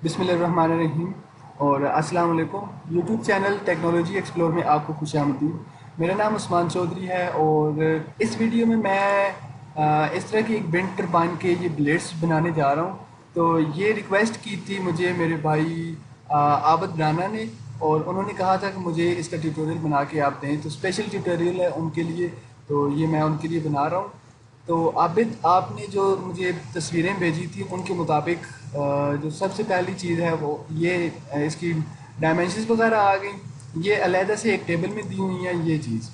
बिस्मिल्लाहिर्रहमानिर्रहीम और अस्सलाम वालेकुम। यूट्यूब चैनल टेक्नोलॉजी एक्सप्लोर में आपको खुशामदीद। मेरा नाम उस्मान चौधरी है और इस वीडियो में मैं इस तरह की एक विंड टरबाइन के ये ब्लेड्स बनाने जा रहा हूँ। तो ये रिक्वेस्ट की थी मुझे मेरे भाई आबद राना ने, और उन्होंने कहा था कि मुझे इसका ट्यूटोरियल बना के आप दें। तो स्पेशल ट्यूटोरियल है उनके लिए, तो ये मैं उनके लिए बना रहा हूँ। तो आबिद, आपने जो मुझे तस्वीरें भेजी थी उनके मुताबिक जो सबसे पहली चीज़ है वो ये इसकी डायमेंशंस वगैरह आ गई। ये अलहदा से एक टेबल में दी हुई है ये चीज़।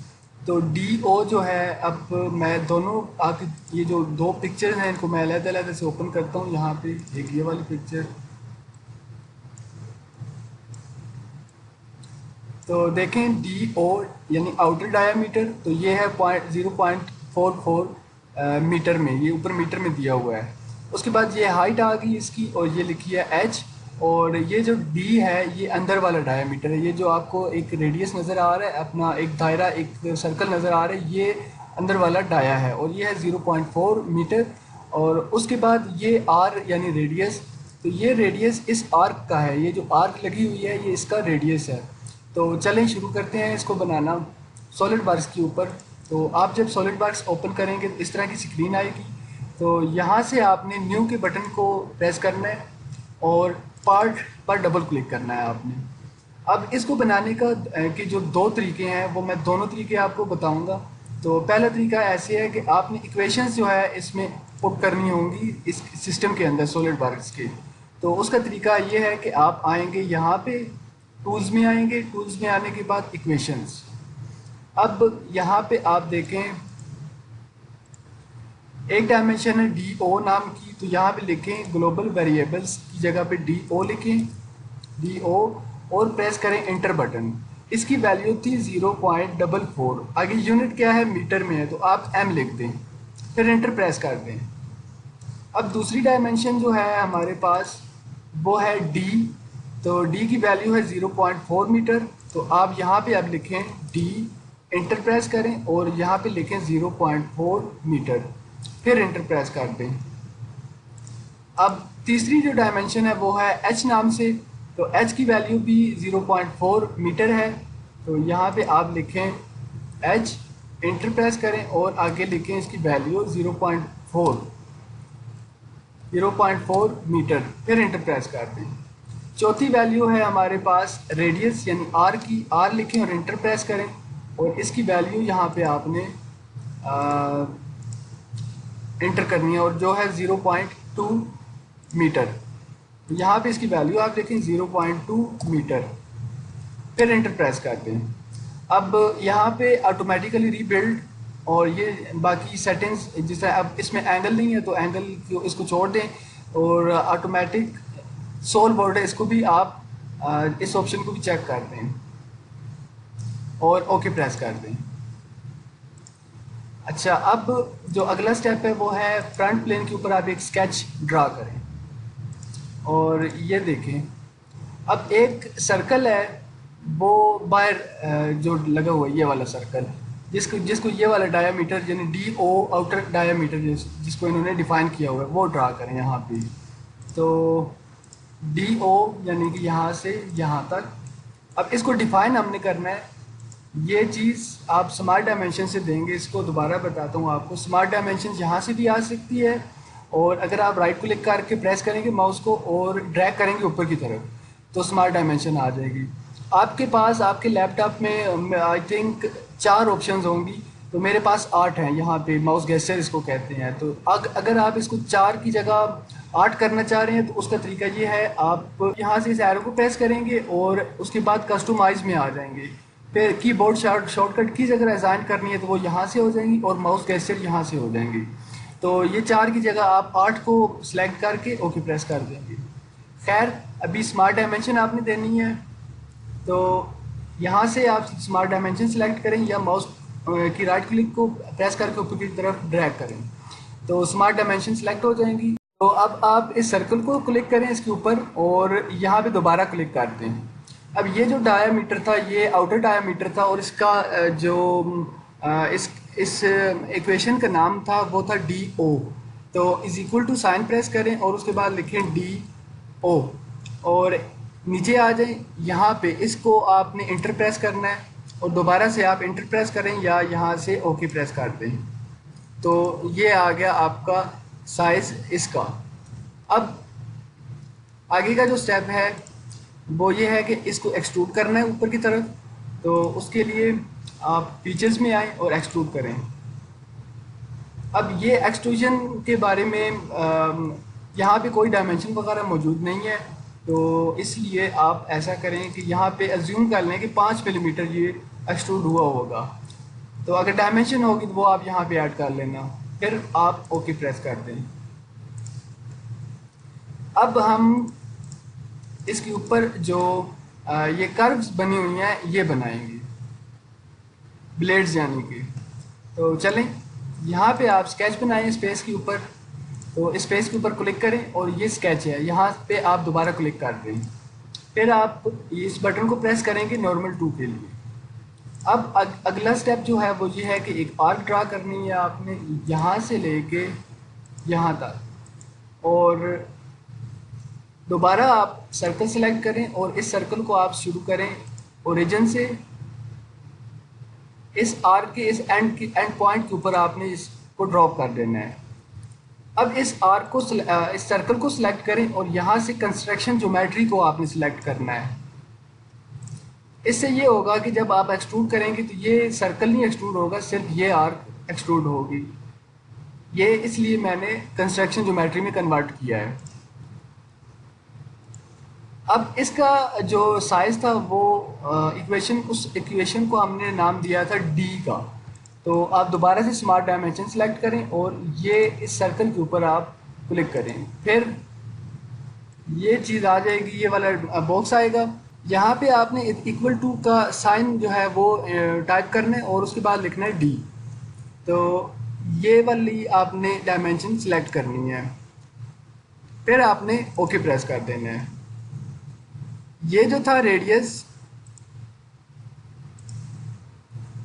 तो डी ओ जो है, अब मैं दोनों आपकी ये जो दो पिक्चर्स हैं इनको मैं अलहदा अलहदा से ओपन करता हूँ। यहाँ पे एक ये वाली पिक्चर, तो देखें डी ओ यानी आउटर डायामीटर, तो ये है 0.44 मीटर में, ये ऊपर मीटर में दिया हुआ है। उसके बाद ये हाइट आ गई इसकी और ये लिखी है एच। और ये जो डी है ये अंदर वाला डायामीटर है। ये जो आपको एक रेडियस नज़र आ रहा है, अपना एक दायरा एक सर्कल नज़र आ रहा है, ये अंदर वाला डाया है और ये है 0.4 मीटर। और उसके बाद ये आर यानी रेडियस, तो ये रेडियस इस आर्क का है। ये जो आर्क लगी हुई है ये इसका रेडियस है। तो चलें शुरू करते हैं इसको बनाना सॉलिड वर्क्स के ऊपर। तो आप जब सॉलिड वर्क्स ओपन करेंगे तो इस तरह की स्क्रीन आएगी। तो यहाँ से आपने न्यू के बटन को प्रेस करना है और पार्ट पर डबल क्लिक करना है आपने। अब इसको बनाने का के जो दो तरीके हैं वो मैं दोनों तरीके आपको बताऊंगा। तो पहला तरीका ऐसे है कि आपने इक्वेशंस जो है इसमें पुट करनी होंगी इस सिस्टम के अंदर सॉलिड वर्क्स के। तो उसका तरीका ये है कि आप आएंगे यहाँ पे, टूल्स में आएंगे, टूल्स में आने के बाद इक्वेशंस। अब यहाँ पे आप देखें एक डायमेंशन है डी ओ नाम की, तो यहाँ पे लिखें ग्लोबल वेरिएबल्स की जगह पे डी ओ लिखें, डी ओ, और प्रेस करें इंटर बटन। इसकी वैल्यू थी 0.44। आगे यूनिट क्या है, मीटर में है, तो आप एम लिख दें, फिर इंटर प्रेस कर दें। अब दूसरी डायमेंशन जो है हमारे पास वो है डी। तो डी की वैल्यू है 0.4 मीटर। तो आप यहाँ पे अब लिखें डी, इंटर प्रेस करें और यहाँ पे लिखें 0.4 मीटर, फिर इंटर प्रेस कर दें। अब तीसरी जो डायमेंशन है वो है एच नाम से। तो एच की वैल्यू भी 0.4 मीटर है। तो यहाँ पे आप लिखें एच, इंटर प्रेस करें और आगे लिखें इसकी वैल्यू 0.4 मीटर, फिर इंटर प्रेस कर दें। चौथी वैल्यू है हमारे पास रेडियस यानी आर की, आर लिखें और इंटर प्रेस करें और इसकी वैल्यू यहाँ पे आपने इंटर करनी है और जो है 0.2 मीटर। तो यहाँ पे इसकी वैल्यू आप लिखें 0.2 मीटर, फिर इंटर प्रेस कर दें। अब यहाँ पे ऑटोमेटिकली रीबिल्ड और ये बाकी सेटिंग्स, जैसे अब इसमें एंगल नहीं है तो एंगल को इसको छोड़ दें, और ऑटोमेटिक सोल बोर्ड है इसको भी आप इस ऑप्शन को भी चेक कर दें और ओके प्रेस कर दें। अच्छा, अब जो अगला स्टेप है वो है फ्रंट प्लेन के ऊपर आप एक स्केच ड्रा करें। और ये देखें, अब एक सर्कल है वो बाहर जो लगा हुआ है, ये वाला सर्कल, जिसको जिसको ये वाला डायामीटर यानी डी ओ आउटर डायामीटर जिसको इन्होंने डिफाइन किया हुआ है वो ड्रा करें यहाँ पे। तो डी ओ यानी कि यहाँ से यहाँ तक। अब इसको डिफाइन हमने करना है। ये चीज़ आप स्मार्ट डायमेंशन से देंगे। इसको दोबारा बताता हूँ आपको, स्मार्ट डायमेंशन यहाँ से भी आ सकती है, और अगर आप राइट क्लिक करके प्रेस करेंगे माउस को और ड्रैग करेंगे ऊपर की तरफ तो स्मार्ट डायमेंशन आ जाएगी। आपके पास आपके लैपटॉप में आई थिंक 4 ऑप्शंस होंगी, तो मेरे पास 8 हैं यहाँ पे, माउस गेस्चर इसको कहते हैं। तो अगर आप इसको 4 की जगह 8 करना चाह रहे हैं तो उसका तरीका ये है, आप यहाँ से इस एरो को प्रेस करेंगे और उसके बाद कस्टमाइज में आ जाएंगे। फिर कीबोर्ड शॉर्टकट कीज अगर असाइन करनी है तो वो यहाँ से हो जाएंगी और माउस गेस्चर यहाँ से हो जाएंगी। तो ये 4 की जगह आप 8 को सिलेक्ट करके ओके प्रेस कर देंगे। खैर, अभी स्मार्ट डायमेंशन आपने देनी है, तो यहाँ से आप स्मार्ट डायमेंशन सिलेक्ट करें या माउस की राइट क्लिक को प्रेस करके ऊपर की तरफ ड्रैग करें तो स्मार्ट डायमेंशन सिलेक्ट हो जाएंगी। तो अब आप इस सर्कल को क्लिक करें इसके ऊपर और यहाँ पे दोबारा क्लिक कर दें। अब ये जो डायामीटर था ये आउटर डायामीटर था और इसका जो इस इक्वेशन का नाम था वो था डी ओ। तो is equal to sign press करें और उसके बाद लिखें डी ओ और नीचे आ जाएं। यहाँ पे इसको आपने इंटर प्रेस करना है और दोबारा से आप इंटर प्रेस करें या यहाँ से ओके प्रेस कर दें। तो ये आ गया आपका साइज़ इसका। अब आगे का जो स्टेप है वो ये है कि इसको एक्सट्रूड करना है ऊपर की तरफ। तो उसके लिए आप फीचर्स में आएँ और एक्सट्रूड करें। अब ये एक्सट्रूजन के बारे में यहाँ पे कोई डायमेंशन वगैरह मौजूद नहीं है, तो इसलिए आप ऐसा करें कि यहाँ पे अज्यूम कर लें कि 5 मिलीमीटर ये एक्सट्रूड हुआ होगा। तो अगर डायमेंशन होगी तो वो आप यहाँ पे ऐड कर लेना, फिर आप ओके प्रेस कर दें। अब हम इसके ऊपर जो ये कर्व्स बनी हुई हैं ये बनाएंगे, ब्लेड्स यानी कि। तो चलें, यहाँ पे आप स्केच बनाएं स्पेस के ऊपर। तो स्पेस के ऊपर क्लिक करें और ये स्केच है, यहाँ पे आप दोबारा क्लिक कर दें। फिर आप इस बटन को प्रेस करेंगे नॉर्मल 2 के लिए। अब अगला स्टेप जो है वो ये है कि एक आर्क ड्रा करनी है आपने यहाँ से लेके यहाँ तक, और दोबारा आप सर्कल सेलेक्ट करें और इस सर्कल को आप शुरू करें ओरिजिन से। इस आर्क के इस एंड पॉइंट के ऊपर आपने इसको ड्रॉप कर देना है। अब इस आर्क को इस सर्कल को सिलेक्ट करें और यहाँ से कंस्ट्रक्शन ज्योमेट्री को आपने सिलेक्ट करना है। इससे ये होगा कि जब आप एक्सट्रूड करेंगे तो ये सर्कल नहीं एक्सट्रूड होगा, सिर्फ ये आर्क एक्सट्रूड होगी। ये इसलिए मैंने कंस्ट्रक्शन ज्योमेट्री में कन्वर्ट किया है। अब इसका जो साइज़ था वो उस इक्वेशन को हमने नाम दिया था डी का। तो आप दोबारा से स्मार्ट डायमेंशन सेलेक्ट करें और ये इस सर्कल के ऊपर आप क्लिक करें। फिर ये चीज़ आ जाएगी, ये वाला बॉक्स आएगा। यहाँ पे आपने इक्वल टू का साइन जो है वो टाइप करना है और उसके बाद लिखना है डी। तो ये वाली आपने डायमेंशन सेलेक्ट करनी है, फिर आपने ओके प्रेस कर देना है। ये जो था रेडियस,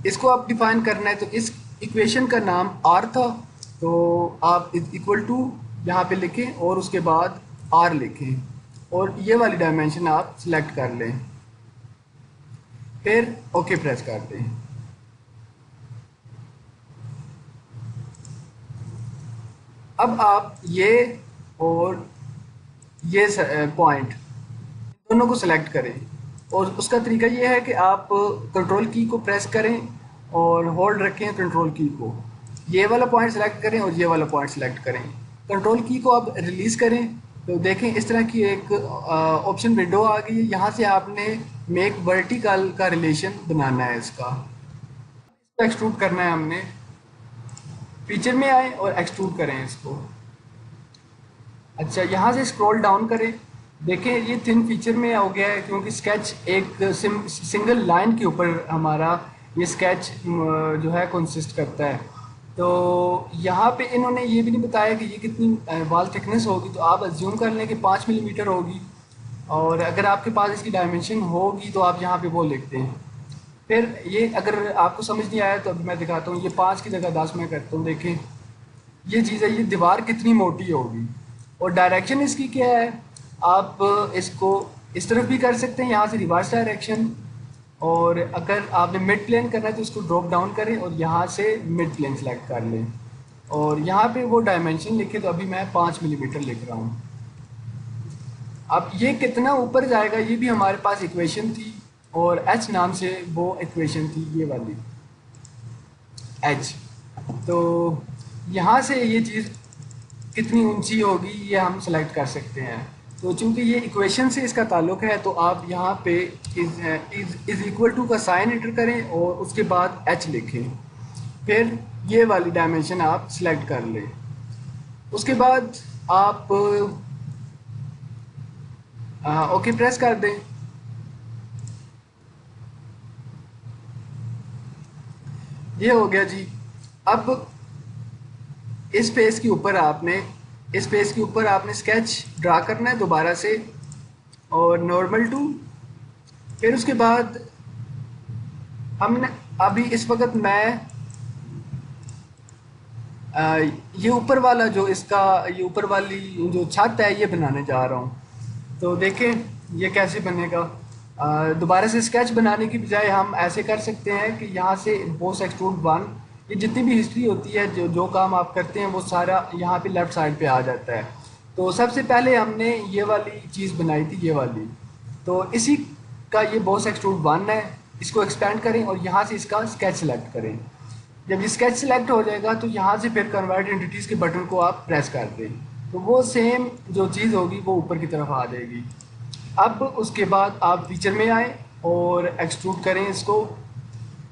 इसको आप डिफाइन करना है। तो इस इक्वेशन का नाम आर था, तो आप इक्वल टू यहाँ पे लिखें और उसके बाद आर लिखें और ये वाली डायमेंशन आप सिलेक्ट कर लें, फिर ओके प्रेस कर दें। अब आप ये और ये पॉइंट दोनों को सिलेक्ट करें और उसका तरीका ये है कि आप कंट्रोल की को प्रेस करें और होल्ड रखें कंट्रोल की को। ये वाला पॉइंट सेलेक्ट करें और ये वाला पॉइंट सेलेक्ट करें। कंट्रोल की को आप रिलीज़ करें तो देखें इस तरह की एक ऑप्शन विंडो आ गई है। यहाँ से आपने मेक वर्टिकल का रिलेशन बनाना है, इसको एक्सट्रूड करना है हमने। फीचर में आए और एक्सट्रूड करें इसको। अच्छा, यहाँ से स्क्रॉल डाउन करें, देखें ये थिन फीचर में हो गया है क्योंकि स्केच एक सिंगल लाइन के ऊपर हमारा ये स्केच जो है कंसिस्ट करता है। तो यहाँ पे इन्होंने ये भी नहीं बताया कि ये कितनी वॉल थिकनेस होगी, तो आप अज्यूम कर लें कि 5 मिलीमीटर होगी। और अगर आपके पास इसकी डायमेंशन होगी तो आप यहाँ पे वो लिखते हैं। फिर ये अगर आपको समझ नहीं आया तो अभी मैं दिखाता हूँ। ये 5 की जगह 10 मैं करता हूँ। देखें ये चीज़ है, ये दीवार कितनी मोटी होगी और डायरेक्शन इसकी क्या है। आप इसको इस तरफ भी कर सकते हैं, यहाँ से रिवर्स डायरेक्शन। और अगर आपने मिड प्लेन करना है तो इसको ड्रॉप डाउन करें और यहाँ से मिड प्लेन सेलेक्ट कर लें और यहाँ पे वो डायमेंशन लिखे। तो अभी मैं 5 मिलीमीटर लिख रहा हूँ। अब ये कितना ऊपर जाएगा ये भी हमारे पास इक्वेशन थी और एच नाम से वो इक्वेशन थी, ये वाली एच। तो यहाँ से ये चीज़ कितनी ऊंची होगी ये हम सेलेक्ट कर सकते हैं। तो चूंकि ये इक्वेशन से इसका ताल्लुक है तो आप यहाँ पे इज इक्वल टू का साइन एंटर करें और उसके बाद एच लिखें, फिर ये वाली डायमेंशन आप सिलेक्ट कर लें। उसके बाद आप ओके प्रेस कर दें। ये हो गया जी। अब इस पेज के ऊपर आपने स्केच ड्रा करना है दोबारा से और नॉर्मल टू। फिर उसके बाद हमने अभी इस वक्त मैं ये ऊपर वाला जो इसका ये ऊपर वाली जो छत है ये बनाने जा रहा हूँ। तो देखें ये कैसे बनेगा। दोबारा से स्केच बनाने की बजाय हम ऐसे कर सकते हैं कि यहाँ से बोस एक्सट्रूड 1, ये जितनी भी हिस्ट्री होती है, जो जो काम आप करते हैं वो सारा यहाँ पे लेफ़्ट साइड पे आ जाता है। तो सबसे पहले हमने ये वाली चीज़ बनाई थी, ये वाली, तो इसी का ये बॉस एक्सट्रूड 1 है। इसको एक्सपेंड करें और यहाँ से इसका स्केच सेलेक्ट करें। जब ये स्केच सेलेक्ट हो जाएगा तो यहाँ से फिर कन्वर्ट एंटिटीज़ के बटन को आप प्रेस कर दें, तो वो सेम जो चीज़ होगी वो ऊपर की तरफ आ जाएगी। अब उसके बाद आप फीचर में आए और एक्सट्रूड करें इसको।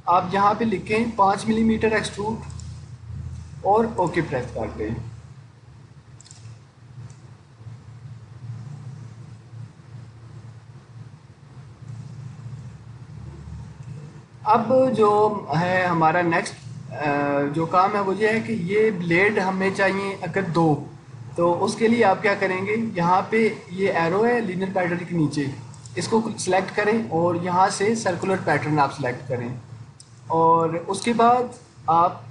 आप यहाँ पे लिखें 5 मिलीमीटर एक्सट्रूड और ओके प्रेस कर दें। अब जो है हमारा नेक्स्ट जो काम है वो ये है कि ये ब्लेड हमें चाहिए अगर दो, तो उसके लिए आप क्या करेंगे, यहाँ पे ये एरो है लीनियर पैटर्न के नीचे, इसको सिलेक्ट करें और यहाँ से सर्कुलर पैटर्न आप सिलेक्ट करें। और उसके बाद आप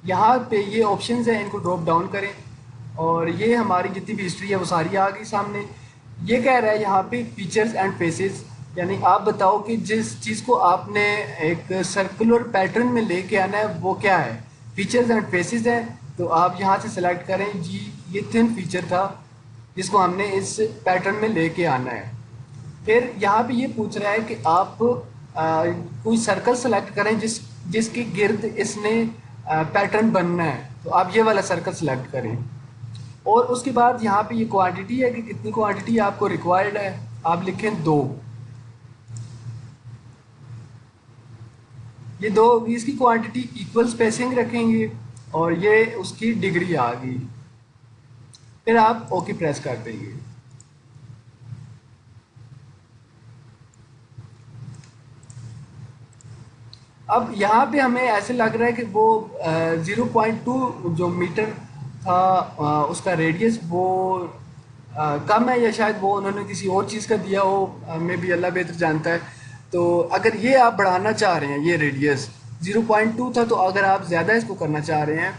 यहाँ पे ये ऑप्शंस हैं, इनको ड्रॉप डाउन करें और ये हमारी जितनी भी हिस्ट्री है वो सारी आ गई सामने। ये कह रहा है यहाँ पे फीचर्स एंड फेसेस, यानी आप बताओ कि जिस चीज़ को आपने एक सर्कुलर पैटर्न में लेके आना है वो क्या है। फीचर्स एंड फेसेस है, तो आप यहाँ से सेलेक्ट करें जी, ये थिन फीचर था जिसको हमने इस पैटर्न में लेके आना है। फिर यहाँ पे ये पूछ रहा है कि आप कोई सर्कल सेलेक्ट करें जिसके गिर्द इसने पैटर्न बनना है, तो आप ये वाला सर्कल सेलेक्ट करें। और उसके बाद यहाँ पे ये क्वांटिटी है कि कितनी क्वांटिटी आपको रिक्वायर्ड है, आप लिखें 2। ये 2 इसकी क्वांटिटी इक्वल स्पेसिंग रखेंगे और ये उसकी डिग्री आ गई। फिर आप ओके प्रेस कर देंगे। अब यहाँ पे हमें ऐसे लग रहा है कि वो 0.2 जो मीटर था उसका रेडियस वो कम है, या शायद वो उन्होंने किसी और चीज़ का दिया हो, मे भी अल्लाह बेहतर जानता है। तो अगर ये आप बढ़ाना चाह रहे हैं, ये रेडियस 0.2 था, तो अगर आप ज़्यादा इसको करना चाह रहे हैं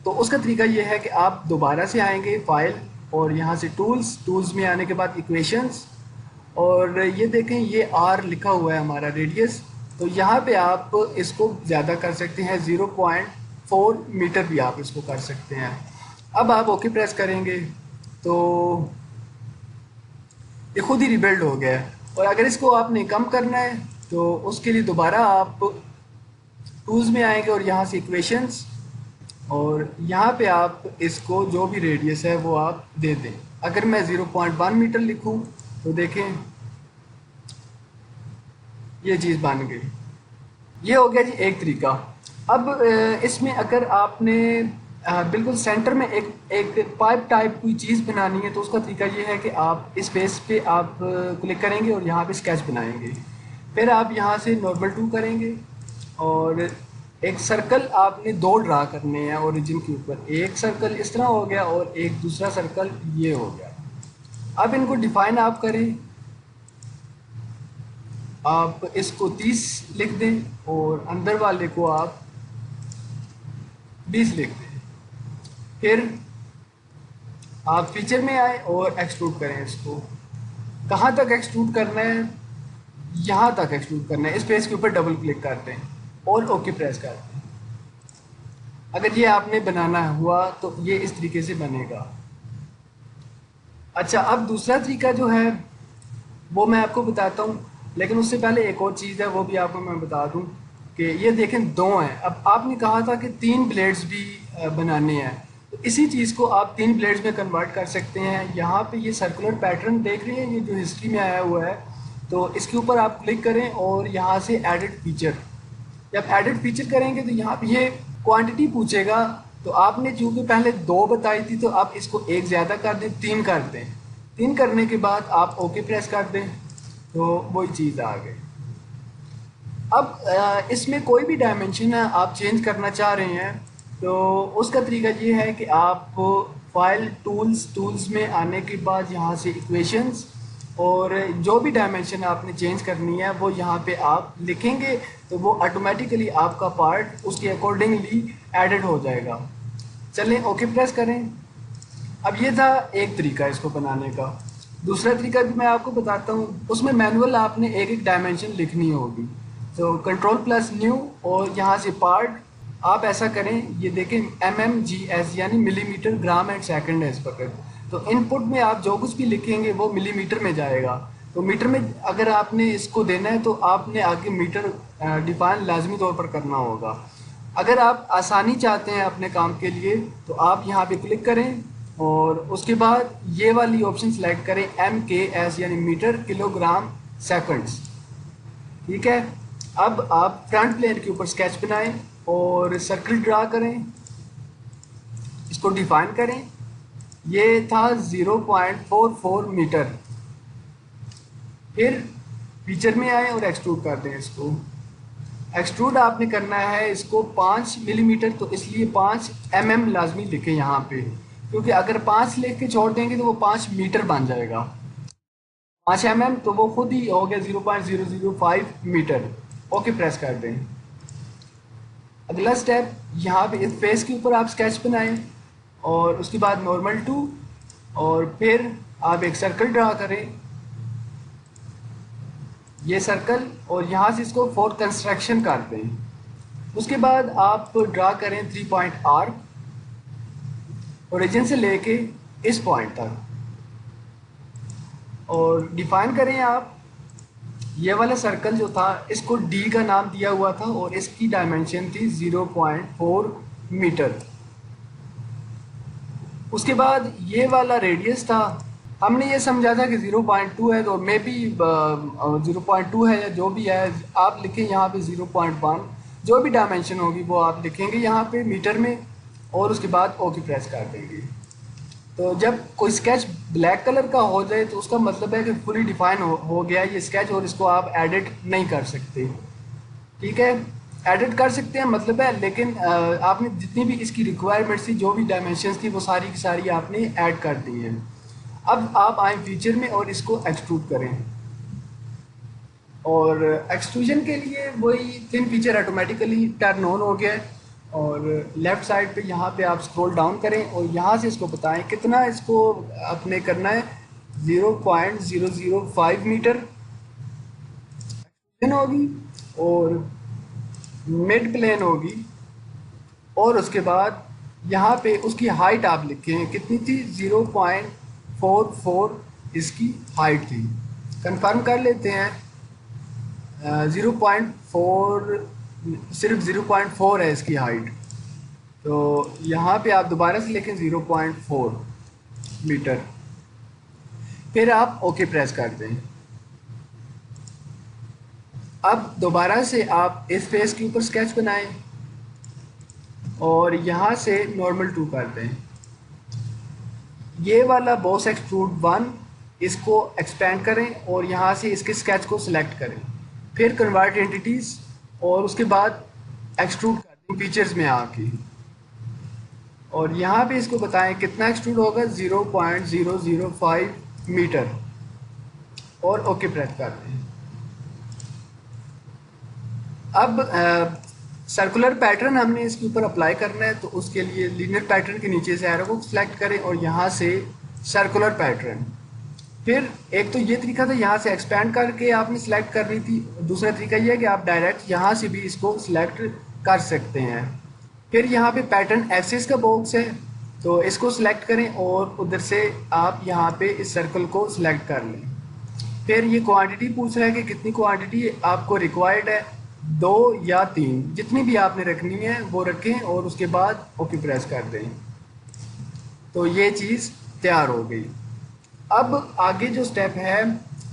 तो उसका तरीका ये है कि आप दोबारा से आएंगे फाइल और यहाँ से टूल्स में आने के बाद इक्वेशंस, और ये देखें ये आर लिखा हुआ है हमारा रेडियस, तो यहाँ पे आप इसको ज़्यादा कर सकते हैं, 0.4 मीटर भी आप इसको कर सकते हैं। अब आप ओके प्रेस करेंगे तो ये खुद ही रिबिल्ड हो गया है। और अगर इसको आपने कम करना है तो उसके लिए दोबारा आप टूल्स में आएंगे और यहाँ से इक्वेशंस, और यहाँ पे आप इसको जो भी रेडियस है वो आप दे दें। अगर मैं 0.1 मीटर लिखूं तो देखें ये चीज़ बन गई। ये हो गया जी एक तरीका। अब इसमें अगर आपने बिल्कुल सेंटर में एक पाइप टाइप कोई चीज़ बनानी है तो उसका तरीका ये है कि आप इस पेज पे आप क्लिक करेंगे और यहाँ पे स्केच बनाएंगे। फिर आप यहाँ से नॉर्मल 2 करेंगे और एक सर्कल आपने 2 ड्रा करने हैं ओरिजिन के ऊपर। एक सर्कल इस तरह हो गया और एक दूसरा सर्कल ये हो गया। अब इनको डिफाइन आप करें, आप इसको 30 लिख दें और अंदर वाले को आप 20 लिख दें। फिर आप फीचर में आए और एक्सट्रूड करें इसको। कहाँ तक एक्सट्रूड करना है, यहाँ तक एक्सट्रूड करना है। इस पेज के ऊपर डबल क्लिक करते हैं और ओके प्रेस करते हैं। अगर ये आपने बनाना हुआ तो ये इस तरीके से बनेगा। अच्छा, अब दूसरा तरीका जो है वो मैं आपको बताता हूँ, लेकिन उससे पहले एक और चीज़ है वो भी आपको मैं बता दूँ कि ये देखें 2 हैं। अब आपने कहा था कि 3 ब्लेड्स भी बनाने हैं, तो इसी चीज़ को आप 3 ब्लेड्स में कन्वर्ट कर सकते हैं। यहाँ पे ये सर्कुलर पैटर्न देख रहे हैं, ये जो हिस्ट्री में आया हुआ है, तो इसके ऊपर आप क्लिक करें और यहाँ से एडिट फीचर। जब एडिट फीचर करेंगे तो यहाँ पे ये क्वांटिटी पूछेगा, तो आपने चूँकि पहले 2 बताई थी तो आप इसको 1 ज़्यादा कर दें, 3 कर दें। 3 करने के बाद आप ओके प्रेस कर दें तो वही चीज़ आ गई। अब इसमें कोई भी डायमेंशन है आप चेंज करना चाह रहे हैं तो उसका तरीका ये है कि आप फाइल टूल्स में आने के बाद यहाँ से इक्वेशंस, और जो भी डायमेंशन आपने चेंज करनी है वो यहाँ पे आप लिखेंगे तो वो ऑटोमेटिकली आपका पार्ट उसके अकॉर्डिंगली एडेड हो जाएगा। चलें ओके प्रेस करें। अब ये था एक तरीका इसको बनाने का। दूसरा तरीका भी मैं आपको बताता हूँ, उसमें मैनुअल आपने एक एक डायमेंशन लिखनी होगी। तो कंट्रोल प्लस न्यू और यहाँ से पार्ट आप ऐसा करें, ये देखें MMGS यानी मिलीमीटर ग्राम एंड सेकंड है इस वक्त। तो इनपुट में आप जो कुछ भी लिखेंगे वो मिलीमीटर में जाएगा। तो मीटर में अगर आपने इसको देना है तो आपने आगे मीटर डिफाइन लाजमी तौर पर करना होगा। अगर आप आसानी चाहते हैं अपने काम के लिए तो आप यहाँ पे क्लिक करें और उसके बाद ये वाली ऑप्शन सेलेक्ट करें MKS यानी मीटर किलोग्राम सेकंड्स। ठीक है, अब आप फ्रंट प्लेन के ऊपर स्केच बनाएं और सर्कल ड्रा करें, इसको डिफाइन करें। ये था 0.44 मीटर। फिर फीचर में आए और एक्सट्रूड कर दें इसको। एक्सट्रूड आपने करना है इसको 5 मिलीमीटर, तो इसलिए 5 mm लाजमी लिखें यहाँ पे, क्योंकि अगर 5 लिख के छोड़ देंगे तो वो 5 मीटर बन जाएगा। 5 mm तो वो खुद ही हो गया 0.005 मीटर। ओके प्रेस कर दें। अगला स्टेप यहाँ पे इस फेस के ऊपर आप स्केच बनाएं और उसके बाद नॉर्मल टू, और फिर आप एक सर्कल ड्रा करें, ये सर्कल, और यहाँ से इसको फॉर कंस्ट्रक्शन कर दें। उसके बाद आप ड्रा करें 3 पॉइंट आर्क, ओरिजिन से लेके इस पॉइंट तक, और डिफाइन करें आप ये वाला सर्कल जो था इसको D का नाम दिया हुआ था और इसकी डायमेंशन थी 0.4 मीटर। उसके बाद ये वाला रेडियस था, हमने ये समझा था कि 0.2 है, तो मे बी 0.2 है या जो भी है आप लिखें यहाँ पे 0.1, जो भी डायमेंशन होगी वो आप लिखेंगे यहाँ पे मीटर में, और उसके बाद ओके प्रेस कर देंगे। तो जब कोई स्केच ब्लैक कलर का हो जाए तो उसका मतलब है कि फुली डिफाइन हो गया ये स्केच, और इसको आप एडिट नहीं कर सकते। ठीक है, एडिट कर सकते हैं मतलब है, लेकिन आपने जितनी भी इसकी रिक्वायरमेंट्स थी, जो भी डायमेंशंस थी, वो सारी की सारी आपने ऐड कर दी हैं। अब आप आए फीचर में और इसको एक्सट्रूड करें, और एक्सट्रूजन के लिए वही thin feature automatically turn on हो गया है। और लेफ़्ट साइड पे यहाँ पे आप स्क्रॉल डाउन करें और यहाँ से इसको बताएं कितना इसको अपने करना है। 0.005 मीटर एक्सट्रूजन होगी और मिड प्लेन होगी, और उसके बाद यहाँ पे उसकी हाइट आप लिखें कितनी थी, 0.44 इसकी हाइट थी। कंफर्म कर लेते हैं, 0.4 सिर्फ 0.4 है इसकी हाइट, तो यहाँ पे आप दोबारा से लिखें 0.4 मीटर, फिर आप ओके प्रेस कर दें। अब दोबारा से आप इस फेस के ऊपर स्केच बनाएं और यहाँ से नॉर्मल टू कर दें। ये वाला बॉस एक्सट्रूड 1 इसको एक्सपेंड करें और यहाँ से इसके स्केच को सिलेक्ट करें, फिर कन्वर्ट एंटिटीज़ और उसके बाद एक्सट्रूड कर दें फीचर्स में आके, और यहाँ पे इसको बताएं कितना एक्सट्रूड होगा, 0.005 मीटर, और ओके प्रेस कर दें। अब सर्कुलर पैटर्न हमने इसके ऊपर अप्लाई करना है, तो उसके लिए लीनियर पैटर्न के नीचे से एरो को सिलेक्ट करें और यहाँ से सर्कुलर पैटर्न। फिर एक तो ये तरीका था यहाँ से एक्सपेंड करके आपने सिलेक्ट करनी थी, दूसरा तरीका ये है कि आप डायरेक्ट यहाँ से भी इसको सिलेक्ट कर सकते हैं। फिर यहाँ पे पैटर्न एक्सिस का बॉक्स है, तो इसको सिलेक्ट करें और उधर से आप यहाँ पे इस सर्कल को सिलेक्ट कर लें। फिर ये क्वांटिटी पूछ रहा है कि कितनी क्वांटिटी आपको रिक्वायर्ड है, 2 या 3, जितनी भी आपने रखनी है वो रखें और उसके बाद ओके प्रेस कर दें। तो ये चीज़ तैयार हो गई। अब आगे जो स्टेप है,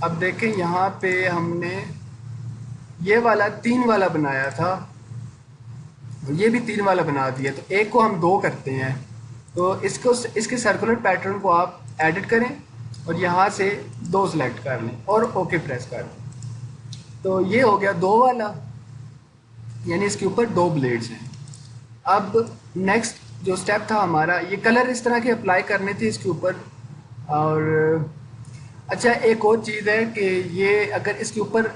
अब देखें यहाँ पे हमने ये वाला 3 वाला बनाया था, ये भी 3 वाला बना दिया, तो एक को हम 2 करते हैं। तो इसके सर्कुलर पैटर्न को आप एडिट करें और यहाँ से 2 सेलेक्ट कर लें और ओके प्रेस कर दें। तो ये हो गया 2 वाला, यानी इसके ऊपर 2 ब्लेड्स हैं। अब नेक्स्ट जो स्टेप था हमारा, ये कलर इस तरह के अप्लाई करने थे इसके ऊपर। और अच्छा, एक और चीज़ है कि ये अगर इसके ऊपर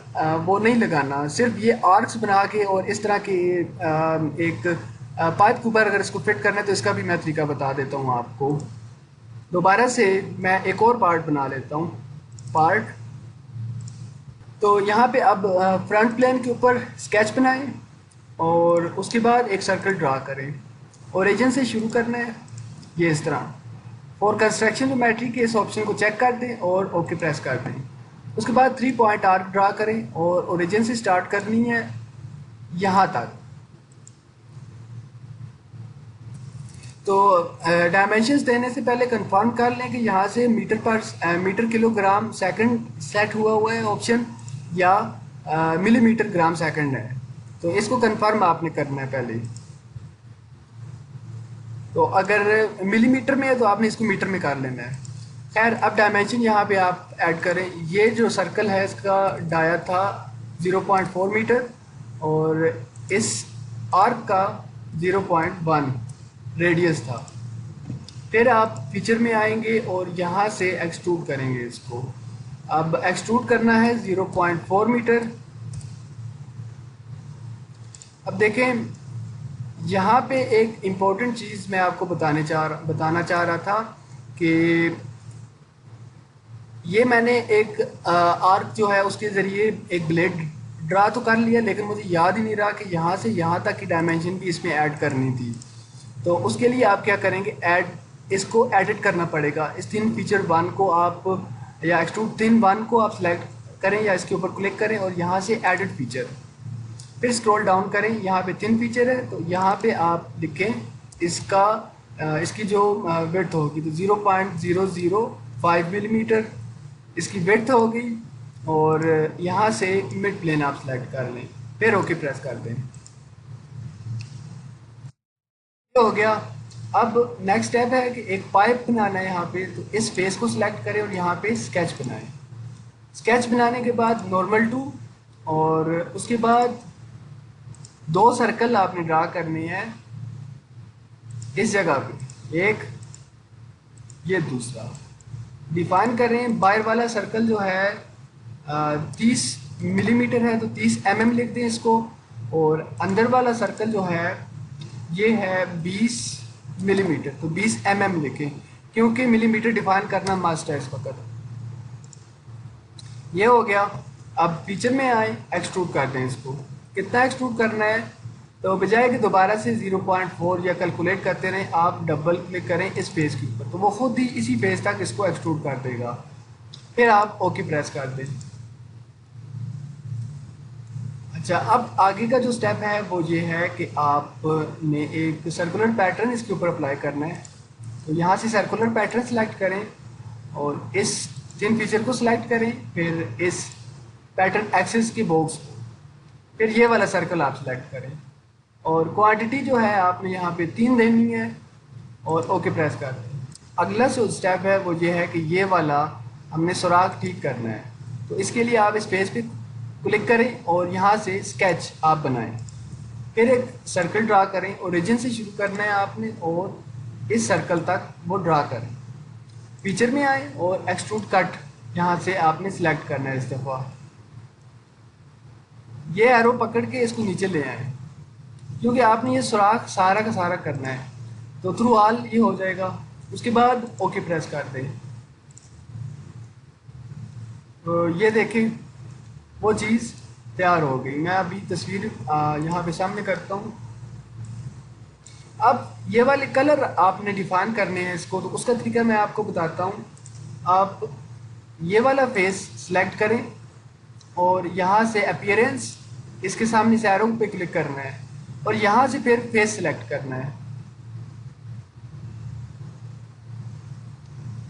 वो नहीं लगाना, सिर्फ ये आर्क्स बना के और इस तरह के एक पाइप के ऊपर अगर इसको फिट करना है, तो इसका भी मैं तरीका बता देता हूँ आपको। दोबारा से मैं एक और पार्ट बना लेता हूँ, पार्ट। तो यहाँ पे अब फ्रंट प्लेन के ऊपर स्केच बनाएं और उसके बाद एक सर्कल ड्रा करें। ओरिजिन से शुरू करना है, ये इस तरह। फॉर कंस्ट्रक्शन ज्योमेट्री के इस ऑप्शन को चेक कर दें और ओके प्रेस कर दें। उसके बाद 3 पॉइंट आर्क ड्रा करें और ओरिजिन से स्टार्ट करनी है यहाँ तक। तो डायमेंशंस देने से पहले कंफर्म कर लें कि यहाँ से मीटर किलोग्राम सेकंड सेट हुआ है ऑप्शन, या मिलीमीटर ग्राम सेकंड है। तो इसको कंफर्म आपने करना है पहले। तो अगर मिलीमीटर में है तो आपने इसको मीटर में कर लेना है। खैर, अब डायमेंशन यहाँ पे आप ऐड करें। ये जो सर्कल है इसका डाया था 0.4 मीटर और इस आर्क का 0.1 रेडियस था। फिर आप फीचर में आएंगे और यहाँ से एक्सट्रूड करेंगे इसको। अब एक्सट्रूड करना है 0.4 मीटर। अब देखें, यहाँ पे एक इम्पोर्टेंट चीज़ मैं आपको बताना चाह रहा था कि ये मैंने एक आर्क जो है उसके ज़रिए एक ब्लेड ड्रा तो कर लिया, लेकिन मुझे याद ही नहीं रहा कि यहाँ से यहाँ तक की डायमेंशन भी इसमें ऐड करनी थी। तो उसके लिए आप क्या करेंगे, इसको एडिट करना पड़ेगा। इस थिन फीचर 1 को आप, या एक्सट्रूड थिन 1 को आप सेलेक्ट करें या इसके ऊपर क्लिक करें और यहाँ से एडिट फीचर, फिर स्क्रॉल डाउन करें। यहाँ पे थिन फीचर है तो यहाँ पे आप लिखें इसकी जो विड्थ होगी तो 0.005 मिलीमीटर इसकी विड्थ होगी और यहाँ से मिड प्लेन आप सेलेक्ट कर लें, फिर ओके प्रेस कर दें। हो गया। अब नेक्स्ट स्टेप है कि एक पाइप बनाना है यहाँ पे। तो इस फेस को सिलेक्ट करें और यहाँ पे स्केच बनाएं। स्केच बनाने के बाद नॉर्मल टू, और उसके बाद 2 सर्कल आपने ड्रा करने हैं इस जगह पे, एक ये दूसरा। डिफाइन करें, बाहर वाला सर्कल जो है 30 मिलीमीटर है तो 30 mm लिख दें इसको, और अंदर वाला सर्कल जो है ये है 20 मिलीमीटर तो 20 mm लिखें, क्योंकि मिलीमीटर डिफाइन करना मस्ट है इस वक्त। ये हो गया। अब फीचर में आए, एक्सट्रूड कर दें इसको। कितना एक्सट्रूड करना है, तो बजाय कि दोबारा से 0.4 या कैलकुलेट करते रहें, आप डबल क्लिक करें इस पेज के ऊपर तो वो खुद ही इसी पेज तक इसको एक्सट्रूड कर देगा। फिर आप ओके प्रेस कर दें। अच्छा, अब आगे का जो स्टेप है वो ये है कि आपने एक सर्कुलर पैटर्न इसके ऊपर अप्लाई करना है। तो यहाँ से सर्कुलर पैटर्न सेलेक्ट करें और इस थिन फीचर को सिलेक्ट करें, फिर इस पैटर्न एक्सिस के बॉक्स को, फिर ये वाला सर्कल आप सेलेक्ट करें और क्वांटिटी जो है आपने यहाँ पे 3 देनी है और ओके प्रेस कर दें। अगला जो स्टेप है वो ये है कि ये वाला हमने सुराख ठीक करना है। तो इसके लिए आप इस पेज पे क्लिक करें और यहाँ से स्केच आप बनाएं। फिर एक सर्कल ड्रा करें, ओरिजिन से शुरू करना है आपने और इस सर्कल तक वो ड्रा करें। फीचर में आए और एक्सट्रूड कट यहाँ से आपने सिलेक्ट करना है। इस दफ़ा ये एरो पकड़ के इसको नीचे ले आए, क्योंकि आपने ये सुराख सारा का सारा करना है। तो थ्रू ऑल ये हो जाएगा। उसके बाद ओके प्रेस कर दें। तो ये देखें वो चीज़ तैयार हो गई। मैं अभी तस्वीर यहाँ पे सामने करता हूँ। अब ये वाले कलर आपने डिफाइन करने हैं इसको, तो उसका तरीका मैं आपको बताता हूँ। आप ये वाला फेस सिलेक्ट करें और यहाँ से अपीयरेंस, इसके सामने से एरो पे क्लिक करना है और यहाँ से फिर फेस सिलेक्ट करना है।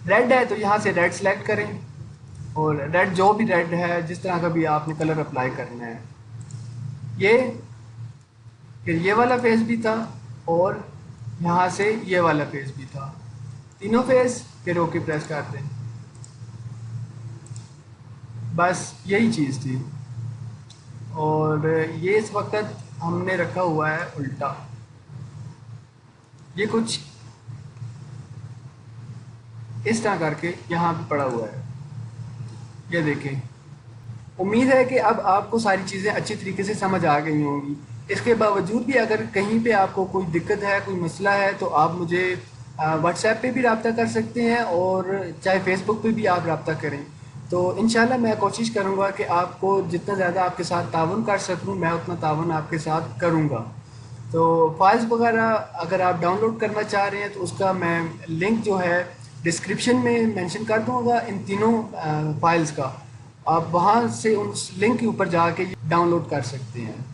रेड है तो यहाँ से रेड सिलेक्ट करें और रेड जो भी रेड है, जिस तरह का भी आपने कलर अप्लाई करना है। ये फिर ये वाला फेस भी था और यहाँ से ये वाला फेस भी था, तीनों फेस। फिर ओके प्रेस कर दें। बस यही चीज़ थी। और ये इस वक्त हमने रखा हुआ है उल्टा। ये कुछ इस तरह करके यहाँ पे पड़ा हुआ है, ये देखें। उम्मीद है कि अब आपको सारी चीज़ें अच्छी तरीके से समझ आ गई होंगी। इसके बावजूद भी अगर कहीं पे आपको कोई दिक्कत है, कोई मसला है, तो आप मुझे व्हाट्सएप पे भी रब्ता कर सकते हैं और चाहे फेसबुक पे भी आप रब्ता करें। तो इंशाल्लाह मैं कोशिश करूँगा कि आपको जितना ज़्यादा आपके साथ ताउन कर सकूँ मैं उतना ताउन आपके साथ करूँगा। तो फाइल्स वगैरह अगर आप डाउनलोड करना चाह रहे हैं तो उसका मैं लिंक जो है डिस्क्रिप्शन में मेंशन कर दूँगा इन तीनों फाइल्स का। आप वहाँ से उस लिंक के ऊपर जाके डाउनलोड कर सकते हैं।